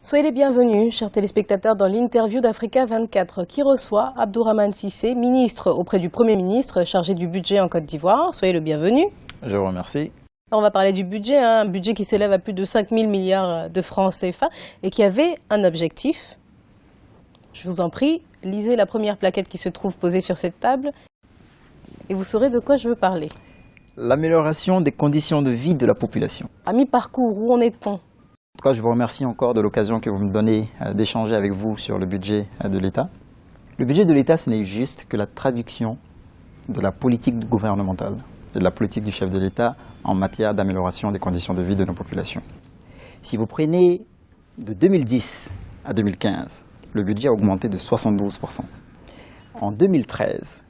Soyez les bienvenus, chers téléspectateurs, dans l'interview d'Africa 24 qui reçoit Abdourahmane Cissé, ministre auprès du Premier ministre chargé du budget en Côte d'Ivoire. Soyez le bienvenu. Je vous remercie. On va parler du budget, un budget qui s'élève à plus de 5 000 milliards de francs CFA et qui avait un objectif. Je vous en prie, lisez la première plaquette qui se trouve posée sur cette table et vous saurez de quoi je veux parler. L'amélioration des conditions de vie de la population. À mi-parcours, où en est-on ? En tout cas, je vous remercie encore de l'occasion que vous me donnez d'échanger avec vous sur le budget de l'État. Le budget de l'État, ce n'est juste que la traduction de la politique gouvernementale et de la politique du chef de l'État en matière d'amélioration des conditions de vie de nos populations. Si vous prenez de 2010 à 2015, le budget a augmenté de 72%. En 2013,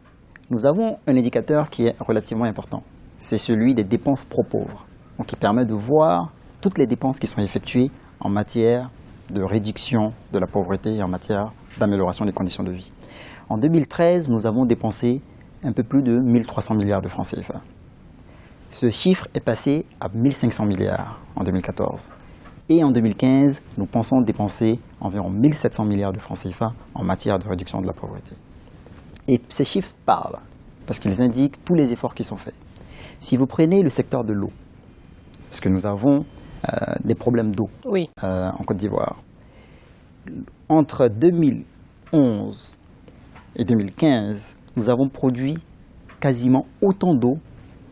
nous avons un indicateur qui est relativement important. C'est celui des dépenses pro-pauvres, donc qui permet de voir toutes les dépenses qui sont effectuées en matière de réduction de la pauvreté et en matière d'amélioration des conditions de vie. En 2013, nous avons dépensé un peu plus de 1300 milliards de francs CFA. Ce chiffre est passé à 1500 milliards en 2014. Et en 2015, nous pensons dépenser environ 1700 milliards de francs CFA en matière de réduction de la pauvreté. Et ces chiffres parlent, parce qu'ils indiquent tous les efforts qui sont faits. Si vous prenez le secteur de l'eau, parce que nous avons des problèmes d'eau en Côte d'Ivoire. Entre 2011 et 2015, nous avons produit quasiment autant d'eau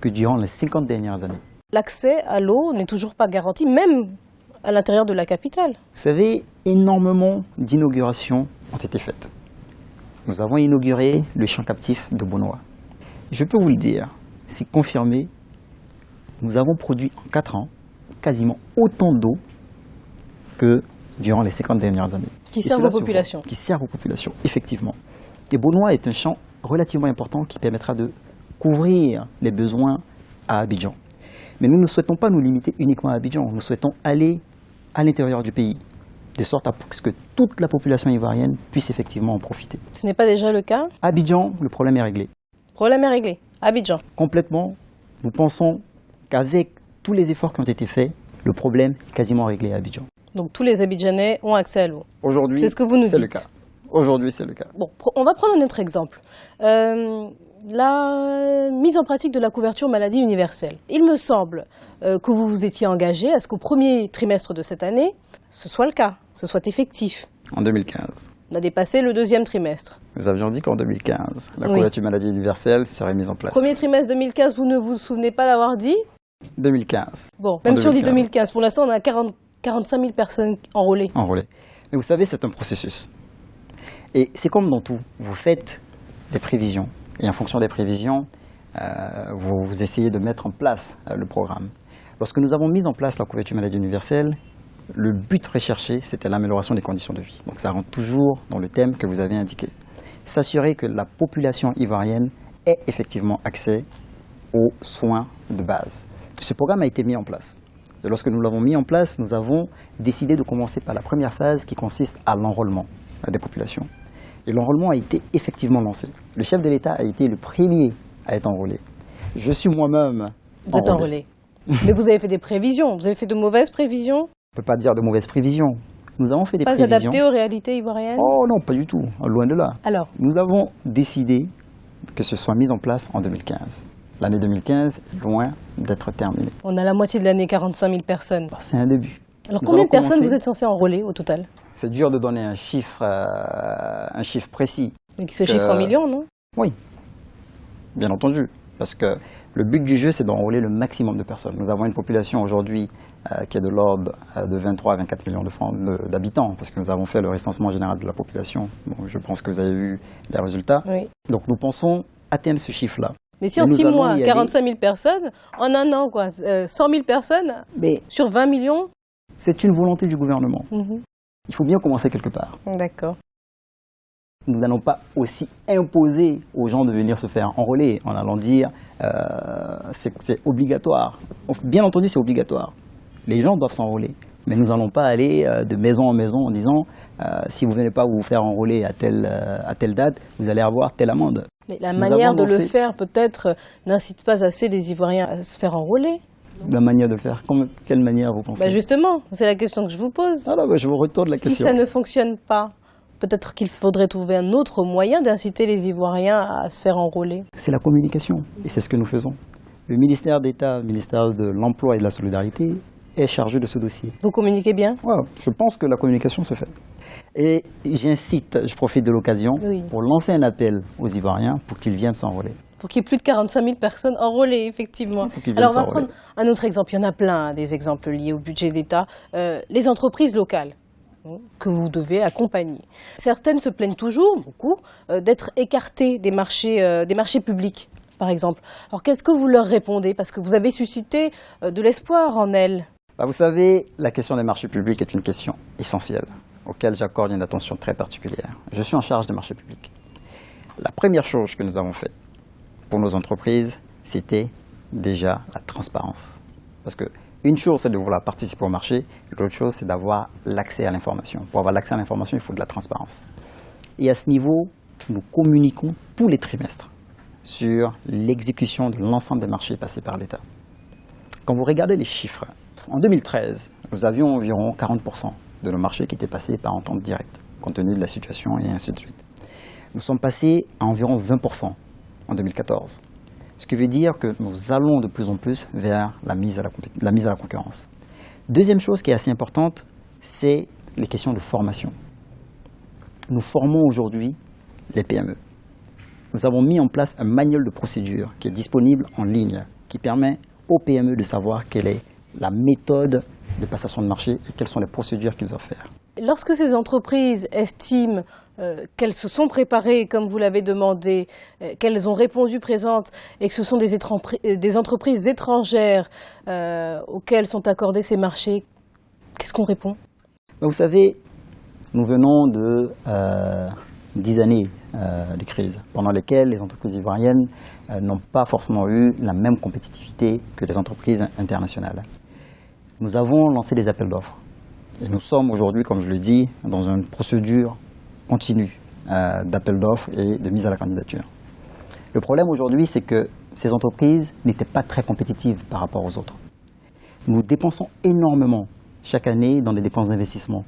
que durant les 50 dernières années. L'accès à l'eau n'est toujours pas garanti, même à l'intérieur de la capitale. Vous savez, énormément d'inaugurations ont été faites. Nous avons inauguré le champ captif de Bonoa. Je peux vous le dire, c'est confirmé, nous avons produit en 4 ans quasiment autant d'eau que durant les 50 dernières années. Qui servent aux populations. Qui servent aux populations, effectivement. Et Bonoa est un champ relativement important qui permettra de couvrir les besoins à Abidjan. Mais nous ne souhaitons pas nous limiter uniquement à Abidjan. Nous souhaitons aller à l'intérieur du pays, de sorte à ce que toute la population ivoirienne puisse effectivement en profiter. Ce n'est pas déjà le cas ? Abidjan, le problème est réglé. Le problème est réglé. Abidjan. Complètement. Nous pensons qu'avec tous les efforts qui ont été faits, le problème est quasiment réglé à Abidjan. Donc tous les Abidjanais ont accès à l'eau. Aujourd'hui, c'est ce que vous nous dites. Le cas. Aujourd'hui, c'est le cas. Bon, on va prendre un autre exemple. La mise en pratique de la couverture maladie universelle. Il me semble que vous vous étiez engagé à ce qu'au premier trimestre de cette année, ce soit le cas, ce soit effectif. En 2015. On a dépassé le deuxième trimestre. Nous avions dit qu'en 2015, la couverture maladie universelle serait mise en place. Premier trimestre 2015, vous ne vous souvenez pas l'avoir dit ? 2015. Bon, même si on dit 2015, pour l'instant, on a 45 000 personnes enrôlées. Enrôlées. Mais vous savez, c'est un processus. Et c'est comme dans tout. Vous faites des prévisions. Et en fonction des prévisions, vous essayez de mettre en place le programme. Lorsque nous avons mis en place la couverture maladie universelle, le but recherché, c'était l'amélioration des conditions de vie. Donc ça rentre toujours dans le thème que vous avez indiqué. S'assurer que la population ivoirienne ait effectivement accès aux soins de base. Ce programme a été mis en place. Et lorsque nous l'avons mis en place, nous avons décidé de commencer par la première phase qui consiste à l'enrôlement des populations. Et l'enrôlement a été effectivement lancé. Le chef de l'État a été le premier à être enrôlé. Je suis moi-même Vous êtes enrôlé. Mais vous avez fait des prévisions. Vous avez fait de mauvaises prévisions ? On ne peut pas dire de mauvaises prévisions. Nous avons fait des prévisions. Pas adaptées aux réalités ivoiriennes ? Oh non, pas du tout. Loin de là. Alors ? Nous avons décidé que ce soit mis en place en 2015. L'année 2015 est loin d'être terminée. On a la moitié de l'année, 45 000 personnes. C'est un début. Alors combien de personnes vous êtes censé enrôler au total ? C'est dur de donner un chiffre précis. Mais qui se chiffre en millions, non ? Oui, bien entendu. Parce que le but du jeu, c'est d'enrôler le maximum de personnes. Nous avons une population aujourd'hui qui est de l'ordre de 23 à 24 millions d'habitants, parce que nous avons fait le recensement général de la population. Bon, je pense que vous avez vu les résultats. Oui. Donc nous pensons atteindre ce chiffre-là. Mais si en 6 mois, 45 000 personnes, en un an, 100 000 personnes, sur 20 millions ? C'est une volonté du gouvernement. Il faut bien commencer quelque part. D'accord. Nous n'allons pas aussi imposer aux gens de venir se faire enrôler en allant dire c'est obligatoire. Bien entendu, c'est obligatoire. Les gens doivent s'enrôler. Mais nous n'allons pas aller de maison en maison en disant si vous ne venez pas vous faire enrôler à telle date, vous allez avoir telle amende. Mais la manière de le faire, peut-être, n'incite pas assez les Ivoiriens à se faire enrôler. la manière de le faire. Quelle manière vous pensez? Justement, c'est la question que je vous pose. Alors, je vous retourne la question. Si ça ne fonctionne pas, peut-être qu'il faudrait trouver un autre moyen d'inciter les Ivoiriens à se faire enrôler. C'est la communication, et c'est ce que nous faisons. Le ministère d'État, le ministère de l'Emploi et de la Solidarité est chargé de ce dossier. Vous communiquez bien? Ouais, je pense que la communication se fait. Et j'incite, je profite de l'occasion pour lancer un appel aux Ivoiriens pour qu'ils viennent s'enrôler. Pour qu'il y ait plus de 45 000 personnes enrôlées, effectivement. Alors, on va prendre un autre exemple. Il y en a plein, des exemples liés au budget d'État. Les entreprises locales que vous devez accompagner. Certaines se plaignent toujours, beaucoup, d'être écartées des marchés publics, par exemple. Alors, qu'est-ce que vous leur répondez? Parce que vous avez suscité de l'espoir en elles. Vous savez, la question des marchés publics est une question essentielle, auquel j'accorde une attention très particulière. Je suis en charge des marchés publics. La première chose que nous avons faite pour nos entreprises, c'était déjà la transparence. Parce qu'une chose, c'est de vouloir participer au marché, l'autre chose, c'est d'avoir l'accès à l'information. Pour avoir l'accès à l'information, il faut de la transparence. Et à ce niveau, nous communiquons tous les trimestres sur l'exécution de l'ensemble des marchés passés par l'État. Quand vous regardez les chiffres, en 2013, nous avions environ 40% de nos marchés qui étaient passés par entente directe, compte tenu de la situation et ainsi de suite. Nous sommes passés à environ 20% en 2014. Ce qui veut dire que nous allons de plus en plus vers la mise à la concurrence. Deuxième chose qui est assez importante, c'est les questions de formation. Nous formons aujourd'hui les PME. Nous avons mis en place un manuel de procédure qui est disponible en ligne, qui permet aux PME de savoir quelle est la méthode de passation de marché et quelles sont les procédures qu'ils doivent faire. Lorsque ces entreprises estiment qu'elles se sont préparées comme vous l'avez demandé, qu'elles ont répondu présentes et que ce sont des entreprises étrangères auxquelles sont accordés ces marchés, qu'est-ce qu'on répond? Vous savez, nous venons de 10 années de crise, pendant lesquelles les entreprises ivoiriennes n'ont pas forcément eu la même compétitivité que les entreprises internationales. Nous avons lancé des appels d'offres. Et nous sommes aujourd'hui, comme je le dis, dans une procédure continue d'appel d'offres et de mise à la candidature. Le problème aujourd'hui, c'est que ces entreprises n'étaient pas très compétitives par rapport aux autres. Nous dépensons énormément chaque année dans les dépenses d'investissement.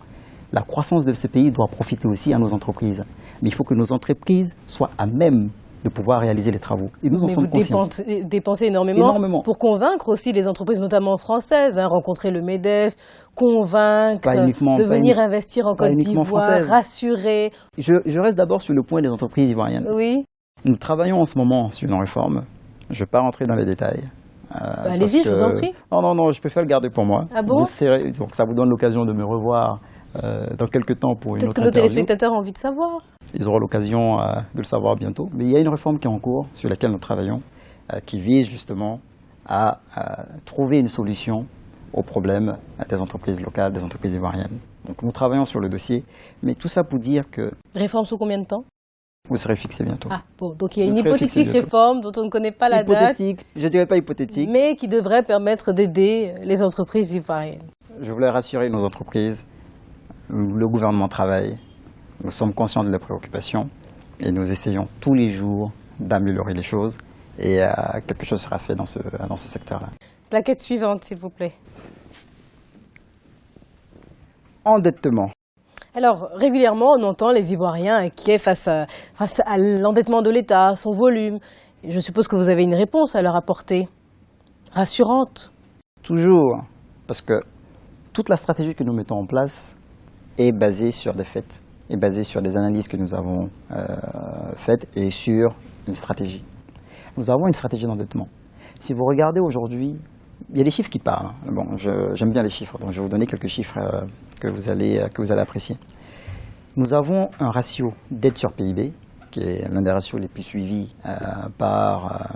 La croissance de ce pays doit profiter aussi à nos entreprises. Mais il faut que nos entreprises soient à même de pouvoir réaliser les travaux. Et nous en sommes conscients. Vous dépensez énormément pour convaincre aussi les entreprises, notamment françaises, rencontrer le MEDEF, convaincre de venir investir en Côte d'Ivoire, rassurer. Je reste d'abord sur le point des entreprises ivoiriennes. Oui. Nous travaillons en ce moment sur une réforme. Je ne vais pas rentrer dans les détails. Allez-y, je vous en prie. Non, je préfère le garder pour moi. Ah bon? Donc ça vous donne l'occasion de me revoir dans quelques temps pour une autre interview. Peut-être que nos téléspectateurs ont envie de savoir. Ils auront l'occasion de le savoir bientôt. Mais il y a une réforme qui est en cours, sur laquelle nous travaillons, qui vise justement à trouver une solution aux problèmes des entreprises locales, des entreprises ivoiriennes. Donc nous travaillons sur le dossier, mais tout ça pour dire que... Réforme sous combien de temps? Vous serez fixé bientôt. Ah bon, donc il y a une hypothétique réforme dont on ne connaît pas la date. Hypothétique, je ne dirais pas hypothétique. Mais qui devrait permettre d'aider les entreprises ivoiriennes. Je voulais rassurer nos entreprises. Le gouvernement travaille. Nous sommes conscients de leurs préoccupations et nous essayons tous les jours d'améliorer les choses et quelque chose sera fait dans ce secteur-là. Plaquette suivante, s'il vous plaît. Endettement. Alors, régulièrement, on entend les Ivoiriens inquiets face à l'endettement de l'État, son volume. Je suppose que vous avez une réponse à leur apporter, rassurante. Toujours, parce que toute la stratégie que nous mettons en place est basée sur des faits, est basée sur des analyses que nous avons faites et sur une stratégie. Nous avons une stratégie d'endettement. Si vous regardez aujourd'hui, il y a des chiffres qui parlent. Bon, j'aime bien les chiffres, donc je vais vous donner quelques chiffres que vous allez apprécier. Nous avons un ratio dette sur PIB, qui est l'un des ratios les plus suivis par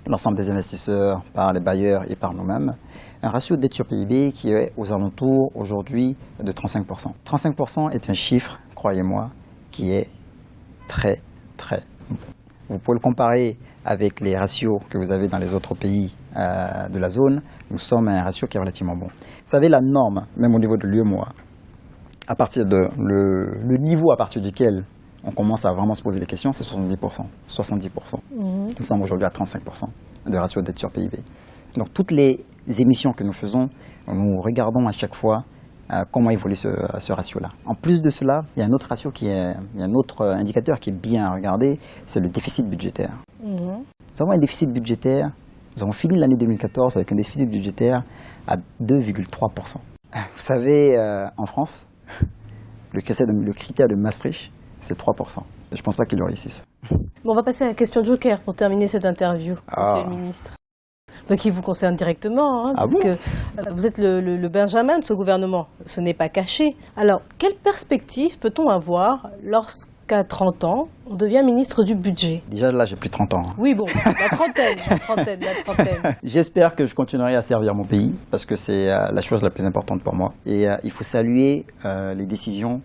l'ensemble des investisseurs, par les bailleurs et par nous-mêmes. Un ratio dette sur PIB qui est aux alentours aujourd'hui de 35%. 35% est un chiffre, croyez-moi, qui est très, très bon. Vous pouvez le comparer avec les ratios que vous avez dans les autres pays de la zone. Nous sommes à un ratio qui est relativement bon. Vous savez, la norme, même au niveau de l'UEMOA, à partir de le niveau à partir duquel on commence à vraiment se poser des questions, c'est 70%. 70%. Nous sommes aujourd'hui à 35% de ratio dette sur PIB. Donc toutes les émissions que nous faisons, nous regardons à chaque fois comment évolue ce ratio-là. En plus de cela, il y a un autre ratio il y a un autre indicateur qui est bien à regarder, c'est le déficit budgétaire. Nous avons un déficit budgétaire, nous avons fini l'année 2014 avec un déficit budgétaire à 2,3%. Vous savez, en France, le critère de Maastricht, c'est 3%. Je ne pense pas qu'il le réussisse. Bon, on va passer à la question Joker pour terminer cette interview, Monsieur le ministre. Qui vous concerne directement, parce que vous êtes le Benjamin de ce gouvernement. Ce n'est pas caché. Alors, quelle perspective peut-on avoir lorsqu'à 30 ans, on devient ministre du budget? Déjà là, j'ai plus de 30 ans. Oui, bon, la trentaine. J'espère que je continuerai à servir mon pays, parce que c'est la chose la plus importante pour moi. Et il faut saluer les décisions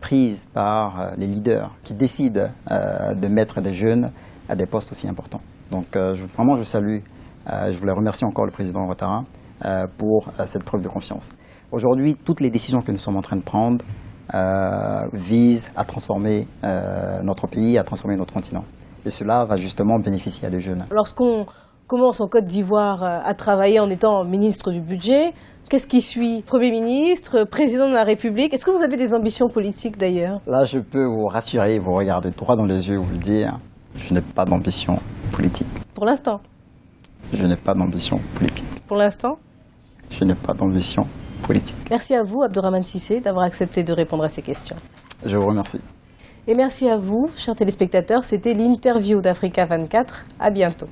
prises par les leaders qui décident de mettre des jeunes à des postes aussi importants. Donc vraiment, je salue, je voulais remercier encore le président Ouattara pour cette preuve de confiance. Aujourd'hui, toutes les décisions que nous sommes en train de prendre visent à transformer notre pays, à transformer notre continent. Et cela va justement bénéficier à des jeunes. Lorsqu'on commence en Côte d'Ivoire à travailler en étant ministre du budget, qu'est-ce qui suit? Premier ministre, président de la République. Est-ce que vous avez des ambitions politiques d'ailleurs? Là, je peux vous rassurer, vous regarder droit dans les yeux, vous le dire, je n'ai pas d'ambition politique. Pour l'instant? Je n'ai pas d'ambition politique. Pour l'instant? Je n'ai pas d'ambition politique. Merci à vous, Abdourahmane Cissé, d'avoir accepté de répondre à ces questions. Je vous remercie. Et merci à vous, chers téléspectateurs. C'était l'interview d'Africa 24. À bientôt.